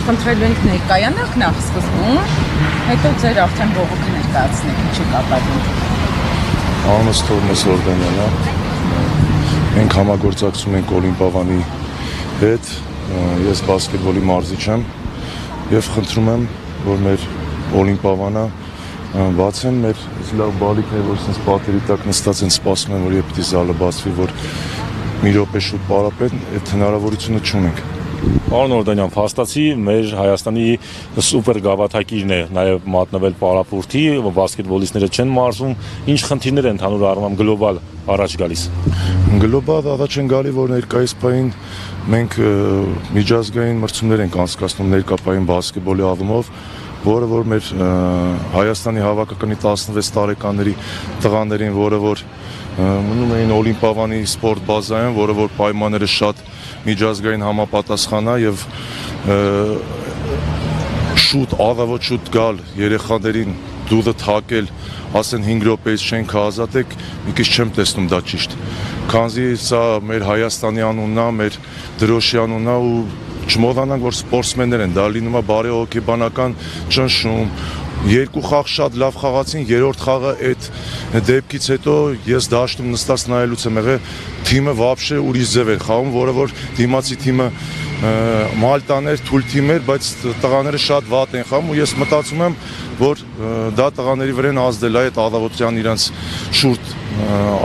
խնդրելու ենք ներկայանալ նախ սկզբում, հետո ձեր արդեն բողոքը ներկայացնեք, ինչի կապակցությամբ։ Անունս Թովմաս Օրդանյանն է։ Մենք համագործակցում ենք Օլիմպիավանի հետ, ես բասկետբոլի մարզիչ եմ եւ խնդրում եմ, որ մեր Օլիմպիավանը բացեն, մեր լավ բալիկներ, որ sense պատերի տակ նստած են սպասում են, որ երբ պիտի զալը բացվի, որ մի րոպե շուտ պարապեն, այդ հնարավորությունը չունենք։ Պարոն Օրդանյան, փաստացի մեր Հայաստանի սուպեր գավաթակիրն է նաև մատնվել պարապուրդի, բասկետբոլիստները չեն մարզում, ինչ խնդիրներ են ընդհանուր առմամբ գլոբալ առաջ գալիս։ Գլոբալ առաջ են գալի, որ ներկայիս պահին մենք միջազգային մրցումներ ենք անցկացնում ներկայապահին բասկետբոլի առումով, որը որ մեր Հայաստանի հավաքականի 16 տարեկանների տղաներին, որը որ մնում էին Օլիմպիավանի սպորտ բազայում, որը որ պայմանները շատ միջազգային համապատասխան է եւ շուտ առավոտ շուտ գալ երեխաներին դուդը թակել, ասեն 5 րոպեից չենք ազատեք, մի քիչ չեմ տեսնում դա ճիշտ։ Քանզի սա մեր Հայաստանի անունն է, մեր դրոշի անունն է ու չմոռանանք, որ սպորտսմեններ են, դա լինում է բարեհոգեբանական ճնշում։ Երկու խաղ շատ լավ խաղացին, երրորդ խաղը այդ դեպքից հետո ես դաշտում նստած նայելուց եմ եղել, թիմը вообще ուրիշ ձև էր խաղում, որը որ դիմացի թիմը Մալտաներ, թույլ թիմ էր, բայց տղաները շատ վատ են խաղում ու ես մտածում եմ, որ դա տղաների վրա են ազդել է այդ առավոտյան իրանց շուրջ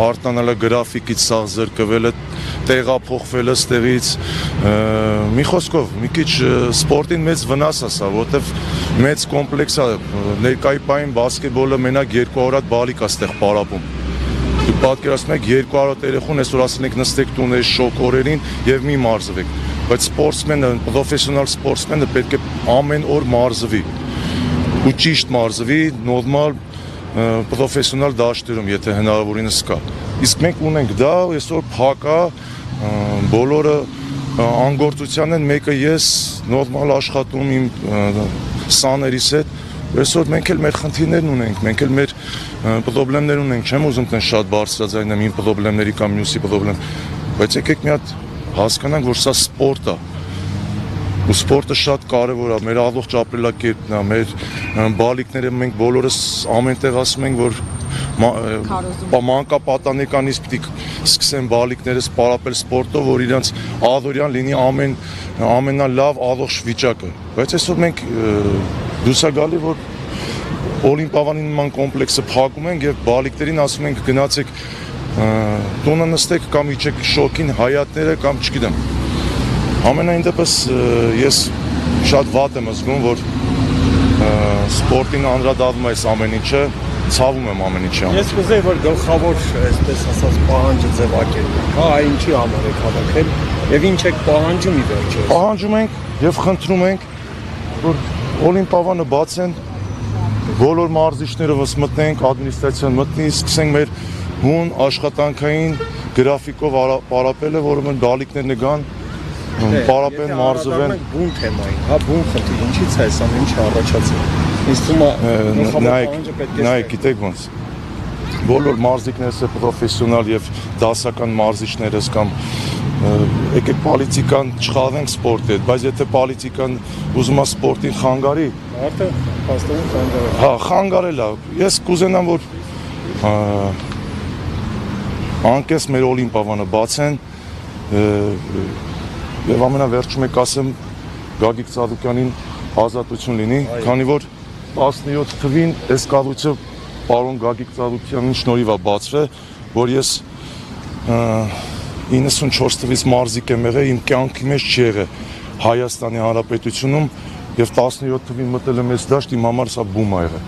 արտանալը գրաֆիկից սաղ զրկվելը, տեղափոխվելը ստեղից, մի խոսքով, մի քիչ սպորտին մեծ վնաս է սա, որտեվ մեծ կոմպլեքս է, ներկայի պահին բասկետբոլը մենակ 200 հատ բալիկ է ստեղ պարապում։ Դու պատկերացնում եք 200 երեխուն այսօր ասել ենք նստեք տուներ շոկ օրերին եւ մի մարզվեք, բայց սպորտսմենը, պրոֆեսիոնալ սպորտսմենը պետք է ամեն օր մարզվի ու ճիշտ մարզվի, նորմալ պրոֆեսիոնալ դաշտերում, եթե հնարավորինս կա։ Իսկ մենք ունենք դա, այսօր փակ է, բոլորը անգործության են, մեկը ես նորմալ աշխատում իմ սաներիս հետ, այսօր մենք էլ մեր խնդիրներն ունենք, մենք էլ մեր պրոբլեմներ ունենք, չեմ ուզում տեն շատ բարձրաձայնեմ իմ պրոբլեմների կամ մյուսի պրոբլեմ, բայց եկեք մի հատ հասկանանք, որ սա սպորտ է։ Ու սպորտը շատ կարևոր է, մեր առողջ ապրելակերպն է, մեր բալիկները մենք բոլորս ամեն տեղ ասում ենք, որ մանկապատանեկանից պիտի սկսեն բալիկներս պարապել սպորտով, որ իրանց ադորյան լինի ամենալավ առողջ վիճակը։ Բայց այսօր մենք դուրս է գալի, որ Օլիմպիավանի նման կոմպլեքսը փակում ենք եւ բալիկներին ասում ենք գնացեք տունը նստեք կամ իջեք շոկին հայատները կամ չգիտեմ։ Ամենայն դեպս ես շատ վատ եմ զգում, որ սպորտին անդրադառնում է այս ամեն ինչը, ցավում եմ ամեն ինչի համար։ Ես կուզեի, որ գլխավոր, այսպես ասած, պահանջը ձևակերպեք, հա, ինչի համար եք հավաքել եւ ինչ եք պահանջում ի վերջո։ Պահանջում ենք եւ խնդրում ենք, որ Օլիմպիավանը բացեն, բոլոր մարզիչները ոնց մտնենք, ադմինիստրացիան մտնի, սկսենք մեր հուն աշխատանքային գրաֆիկով պարապելը, որը բալիկներն գան պարապեն, մարզվեն։ Բուն թեմային, հա, բուն խնդիր, ինչից է սա, ինչ առաջացել։ Ինձ թվում է նայեք, գիտեք ոնց։ Բոլոր մարզիկներս է պրոֆեսիոնալ եւ դասական մարզիչներս կամ եկեք պոլիտիկան չխաղենք սպորտի հետ, բայց եթե պոլիտիկան ուզում է սպորտին խանգարի, արդեն փաստորեն խանգարել։ հա, խանգարել է։ Ես կուզենամ, որ անկես մեր Օլիմպիավանը բացեն եւ ամենավերջում եք ասեմ Գագիկ Ծառուկյանին ազատություն լինի, քանի որ 17 թվին այս կառույցը պարոն Գագիկ Ծառուկյանին շնորհիվ է բացվել, որ ես 94 թվից մարզիկ եմ եղել, իմ կյանքի մեջ չի եղել Հայաստանի Հանրապետությունում եւ 17 թվին մտել եմ այս դաշտ, իմ համար սա բում է եղել։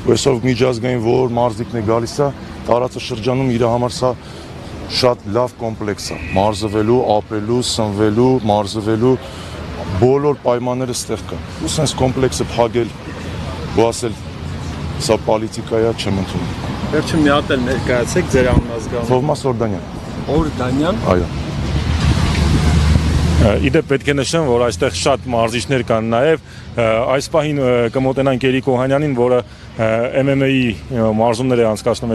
Ու այսօր միջազգային որ մարզիկն է գալիս է, տարածաշրջանում իր համար սա շատ լավ կոմպլեքս է, մարզվելու, ապրելու, սնվելու, մարզվելու բոլոր պայմանները ստեղ կան։ Ու sense կոմպլեքսը փակել ու ասել սա պոլիտիկա է, չեմ ընդունում։ Վերջում մի հատ էլ ներկայացեք ձեր անունազգանունը։ Թովմաս Օրդանյան։ Օրդանյան։ Այո։ Իդեպ պետք է նշեմ, որ այստեղ շատ մարզիչներ կան նաև, այս պահին կմոտենանք Երիկ Օհանյանին, որը MMA մարզումներ է անցկացնում